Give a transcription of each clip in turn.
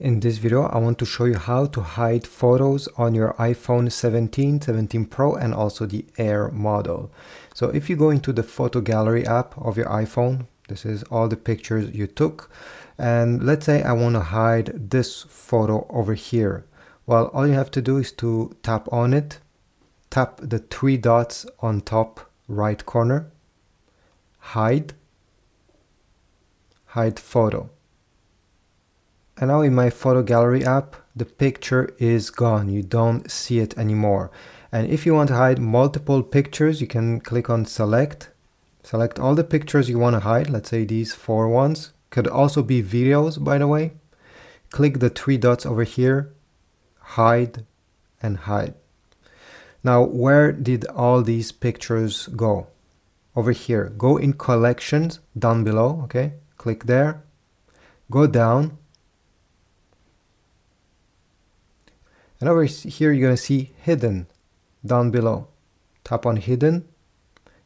In this video, I want to show you how to hide photos on your iPhone 17, 17 Pro, and also the Air model. So if you go into the photo gallery app of your iPhone, this is all the pictures you took. And let's say I want to hide this photo over here. Well, all you have to do is to tap on it, tap the three dots on top right corner, hide photo. And now in my photo gallery app, the picture is gone. You don't see it anymore. And if you want to hide multiple pictures, you can click on select. Select all the pictures you want to hide. Let's say these 4 ones. Could also be videos, by the way. Click the 3 dots over here, hide and hide. Now, where did all these pictures go? Over here. Go in collections down below, okay? Click there. Go down. And over here, you're going to see hidden down below. Tap on hidden.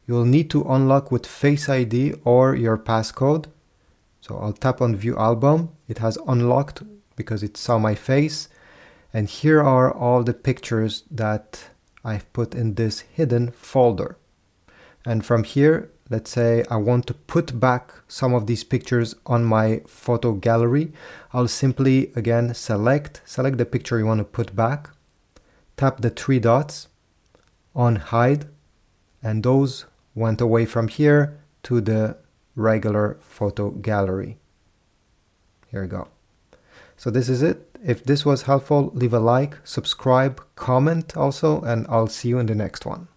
You'll need to unlock with Face ID or your passcode. So I'll tap on view album. It has unlocked because it saw my face. And here are all the pictures that I've put in this hidden folder. And from here, let's say I want to put back some of these pictures on my photo gallery. I'll simply, again, select the picture you want to put back, tap the 3 dots on hide, and those went away from here to the regular photo gallery. Here we go. So this is it. If this was helpful, leave a like, subscribe, comment also, and I'll see you in the next one.